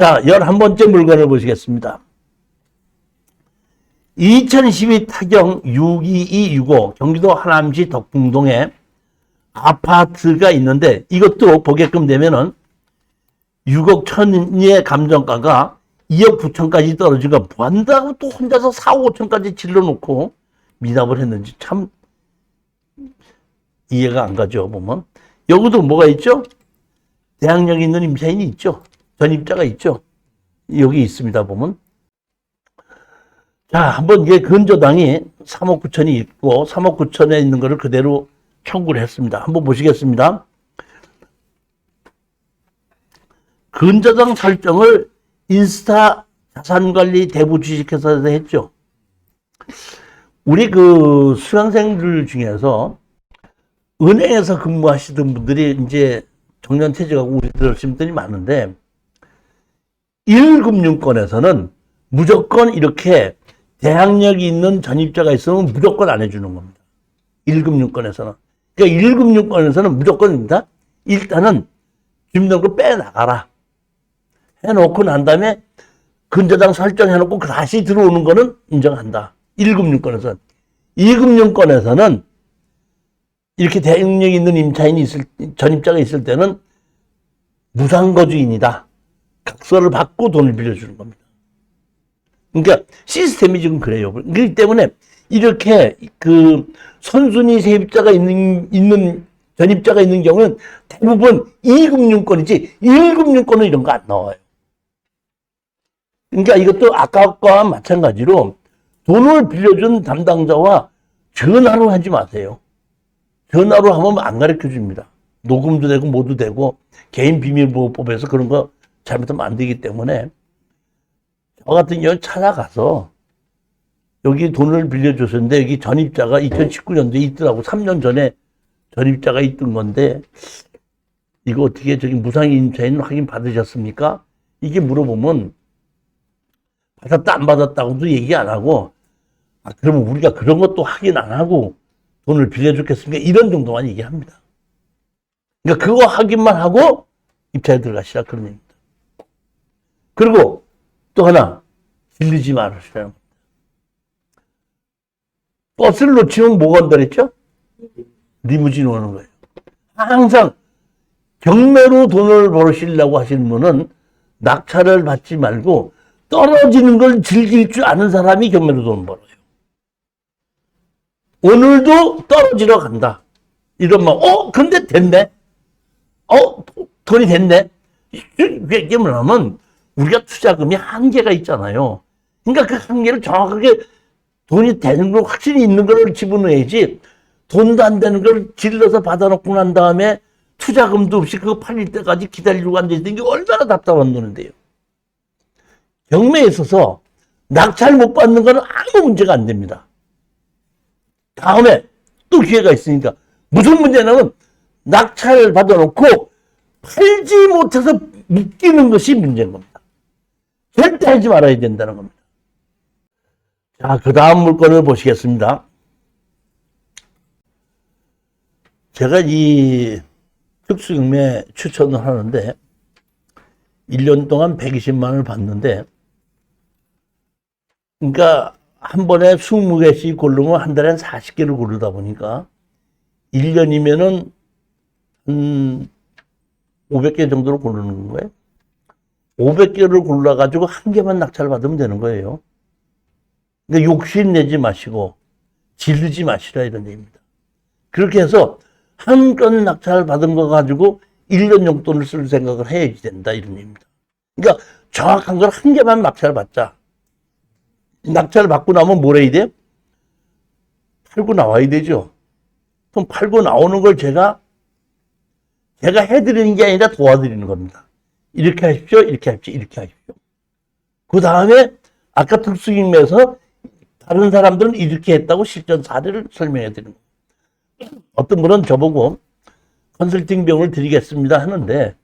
자, 11번째 물건을 보시겠습니다. 2012 타경 62265 경기도 하남시 덕풍동에 아파트가 있는데 이것도 보게끔 되면은 6억 천의 감정가가 2억 9천까지 떨어진 거 뭐 한다고 또 혼자서 4억 5천까지 질러놓고 미납을 했는지 참 이해가 안 가죠. 보면 여기도 뭐가 있죠? 대항력이 있는 임차인이 있죠. 전입자가 있죠. 여기 있습니다. 보면 자, 한번 이게 근저당이 3억 9천이 있고 3억 9천에 있는 거를 그대로 청구를 했습니다. 한번 보시겠습니다. 근저당 설정을 인스타 자산관리 대부 주식회사에서 했죠. 우리 그 수강생들 중에서 은행에서 근무하시던 분들이 이제 정년 퇴직하고 우리 들으신 분들이 많은데 1금융권에서는 무조건 이렇게 대항력이 있는 전입자가 있으면 무조건 안 해주는 겁니다. 1금융권에서는. 그러니까 1금융권에서는 무조건입니다. 일단은 주민등록 빼나가라. 해놓고 난 다음에 근저당 설정해놓고 다시 들어오는 거는 인정한다. 1금융권에서는. 2금융권에서는 이렇게 대항력이 있는 임차인이 전입자가 있을 때는 무상거주인이다. 각서를 받고 돈을 빌려주는 겁니다. 그러니까 시스템이 지금 그래요. 그렇기 때문에 이렇게 그 선순위 세입자가 있는 전입자가 있는 경우는 대부분 2금융권이지 1금융권은 이런 거 안 나와요. 그러니까 이것도 아까와 마찬가지로 돈을 빌려준 담당자와 전화로 하지 마세요. 전화로 하면 안 가르쳐 줍니다. 녹음도 되고 뭐도 되고 개인비밀보호법에서 그런 거 잘못하면 안 되기 때문에 저 같은 경우는 찾아가서 여기 돈을 빌려줬었는데 여기 전입자가 2019년도에 있더라고. 3년 전에 전입자가 있던 건데 이거 어떻게 저기 무상임차인 확인 받으셨습니까? 이게 물어보면 받았다 안 받았다고도 얘기 안 하고 그러면 우리가 그런 것도 확인 안 하고 돈을 빌려줬겠습니까? 이런 정도만 얘기합니다. 그러니까 그거 확인만 하고 입찰에 들어가시라 그런 얘기입니다. 그리고 또 하나 질리지 말으시라는 겁니다. 버스를 놓치면 뭐가 온다 그랬죠? 리무진 오는 거예요. 항상 경매로 돈을 벌으시려고 하시는 분은 낙찰을 받지 말고 떨어지는 걸 즐길 줄 아는 사람이 경매로 돈을 벌어요. 오늘도 떨어지러 간다. 이러면 근데 됐네. 돈이 됐네. 이게 뭐냐면 우리가 투자금이 한계가 있잖아요. 그러니까 그 한계를 정확하게 돈이 되는 걸 확실히 있는 걸 집어넣어야지 돈도 안 되는 걸 질러서 받아놓고 난 다음에 투자금도 없이 그거 팔릴 때까지 기다리려고 앉아있는 게 얼마나 답답한 노는데요. 경매에 있어서 낙찰 못 받는 거는 아무 문제가 안 됩니다. 다음에 또 기회가 있으니까 무슨 문제냐면 낙찰을 받아놓고 팔지 못해서 묶이는 것이 문제인 겁니다. 절대 하지 말아야 된다는 겁니다. 자, 그 다음 물건을 보시겠습니다. 제가 이 특수경매 추천을 하는데 1년 동안 120만 원을 받는데 그러니까 한 번에 20개씩 고르면 한 달에 한 40개를 고르다 보니까 1년이면은 500개 정도로 고르는 거예요. 500개를 골라가지고 한 개만 낙찰 받으면 되는 거예요. 그러니까 욕심 내지 마시고 지르지 마시라 이런 얘기입니다. 그렇게 해서 한 건 낙찰 받은 거 가지고 1년 용돈을 쓸 생각을 해야지 된다 이런 얘기입니다. 그러니까 정확한 걸 한 개만 낙찰 받자. 낙찰을 받고 나면 뭘 해야 돼요? 팔고 나와야 되죠. 그럼 팔고 나오는 걸 제가 해드리는 게 아니라 도와드리는 겁니다. 이렇게 하십시오, 이렇게 하십시오, 이렇게 하십시오. 그 다음에 아까 특수경매에서 다른 사람들은 이렇게 했다고 실전 사례를 설명해 드리는 거예요. 어떤 분은 저보고 컨설팅 비용을 드리겠습니다 하는데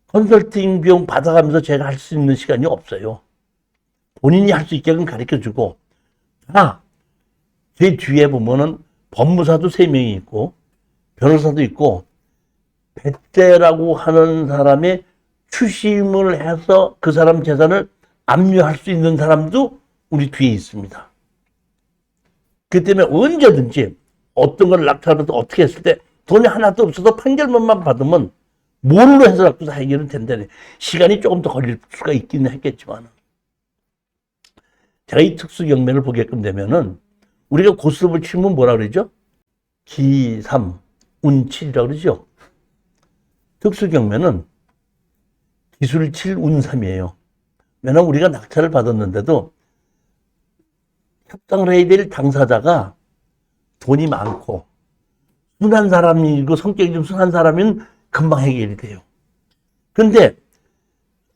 컨설팅 비용 받아가면서 제가 할 수 있는 시간이 없어요. 본인이 할 수 있게끔 가르쳐주고 제 뒤에 보면은 법무사도 3명이 있고 변호사도 있고 배째라고 하는 사람의 추심을 해서 그 사람 재산을 압류할 수 있는 사람도 우리 뒤에 있습니다. 그 때문에 언제든지 어떤 걸 낙찰해서 어떻게 했을 때 돈이 하나도 없어서 판결문만 받으면 뭘로 해서라도 다 해결은 된다네. 시간이 조금 더 걸릴 수가 있기는 했겠지만, 제가 이 특수 경매를 보게끔 되면은 우리가 고스톱을 치면 뭐라 그러죠? 기3, 운7이라고 그러죠. 특수 경매는 기술 7, 운3이에요. 왜냐면 우리가 낙찰을 받았는데도 협상을 해야 될 당사자가 돈이 많고 순한 사람이고 성격이 좀 순한 사람이면 금방 해결이 돼요. 근데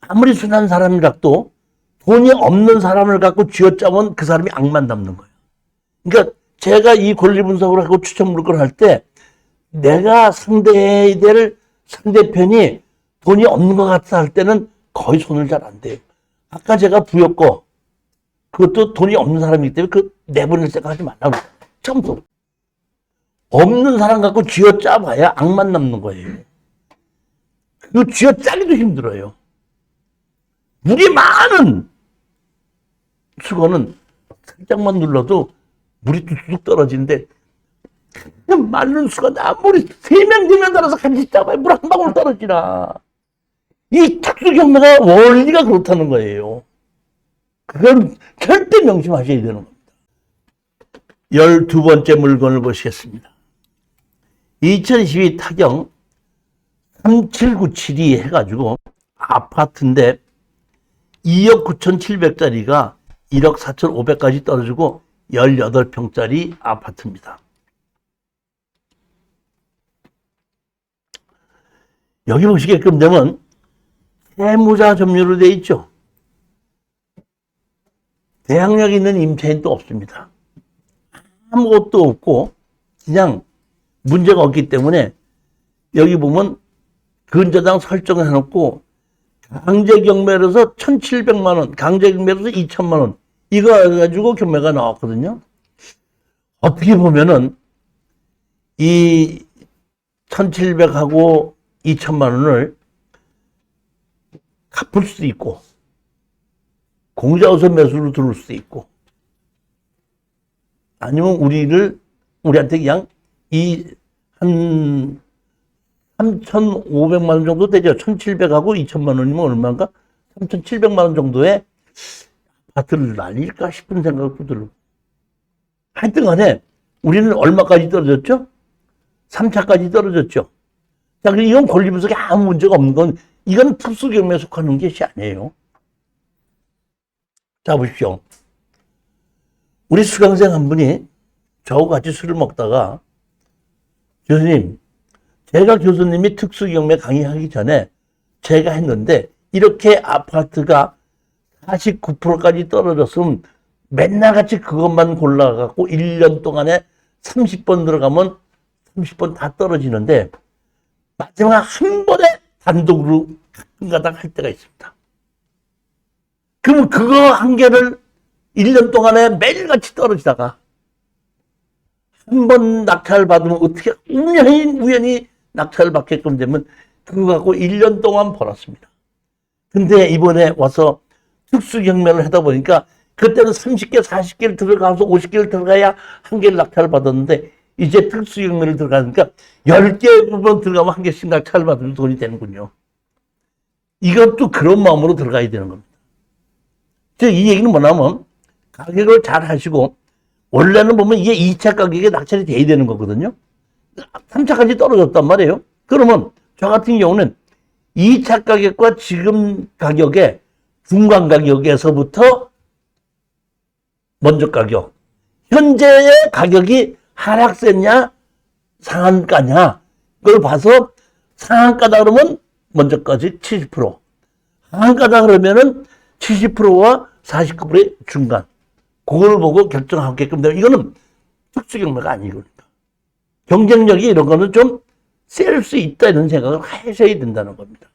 아무리 순한 사람이라도 돈이 없는 사람을 갖고 쥐어짜면 그 사람이 악만 담는 거예요. 그러니까 제가 이 권리 분석을 하고 추천 물건을 할 때 내가 상대해야 될 상대편이 돈이 없는 것 같아 할 때는 거의 손을 잘 안 대요. 아까 제가 부였고 그것도 돈이 없는 사람이기 때문에 그 내보낼 생각하지 말라고. 처음부터. 없는 사람 갖고 쥐어짜봐야 악만 남는 거예요. 그 쥐어짜기도 힘들어요. 물이 많은 수건은 살짝만 눌러도 물이 뚝뚝 떨어지는데 그냥 마른 수건 아무리 3명, 4명 달아서 같이 짜봐야 물 한 방울 떨어지나. 이 특수경매가 원리가 그렇다는 거예요. 그건 절대 명심하셔야 되는 겁니다. 12번째 물건을 보시겠습니다. 2022 타경 3797이 해가지고 아파트인데 2억 9,700짜리가 1억 4,500까지 떨어지고 18평짜리 아파트입니다. 여기 보시게끔 되면 세무자 점유로 되어 있죠. 대항력 있는 임차인도 없습니다. 아무것도 없고 그냥 문제가 없기 때문에 여기 보면 근저당 설정을 해놓고 강제경매로서 1,700만 원, 강제경매로서 2천만 원 이거 해가지고 경매가 나왔거든요. 어떻게 보면은 이 1,700하고 2천만 원을 갚을 수도 있고 공자우선 매수로 들어올 수도 있고 아니면 우리한테 그냥 한 3,500만 원 정도 되죠. 1,700하고 2천만 원이면 얼마인가? 3,700만 원 정도의 아파트를 날릴까 싶은 생각도 들고. 하여튼 간에 우리는 얼마까지 떨어졌죠? 3차까지 떨어졌죠. 자, 그럼 이건 권리분석에 아무 문제가 없는 건 이건 특수경매에 속하는 것이 아니에요. 자, 보십시오. 우리 수강생 한 분이 저하고 같이 술을 먹다가 교수님, 제가 교수님이 특수경매 강의하기 전에 제가 했는데 이렇게 아파트가 49%까지 떨어졌으면 맨날 같이 그것만 골라갖고 1년 동안에 30번 들어가면 30번 다 떨어지는데 마지막 한 번에 단독으로 가끔가다 할 때가 있습니다. 그럼 그거 한 개를 1년 동안에 매일같이 떨어지다가 한 번 낙찰 받으면 어떻게 우연히 낙찰을 받게끔 되면 그거 갖고 1년 동안 벌었습니다. 근데 이번에 와서 특수경매를 하다 보니까 그때는 30개, 40개를 들어가서 50개를 들어가야 한 개를 낙찰을 받았는데 이제 특수경매를 들어가니까 10개 부분 들어가면 한 개씩 낙찰을 받으면 돈이 되는군요. 이것도 그런 마음으로 들어가야 되는 겁니다. 즉, 이 얘기는 뭐냐면 가격을 잘 하시고 원래는 보면 이게 2차 가격에 낙찰이 돼야 되는 거거든요. 3차까지 떨어졌단 말이에요. 그러면 저 같은 경우는 2차 가격과 지금 가격의 중간 가격에서부터 먼저 가격, 현재의 가격이 하락세냐 상한가냐 그걸 봐서 상한가다 그러면 먼저까지 70%, 하한가다 그러면은 70%와 49%의 중간 그걸 보고 결정하게끔 되면 이거는 특수경매가 아니거든요. 경쟁력이 이런 거는 좀 셀 수 있다 이런 생각을 하셔야 된다는 겁니다.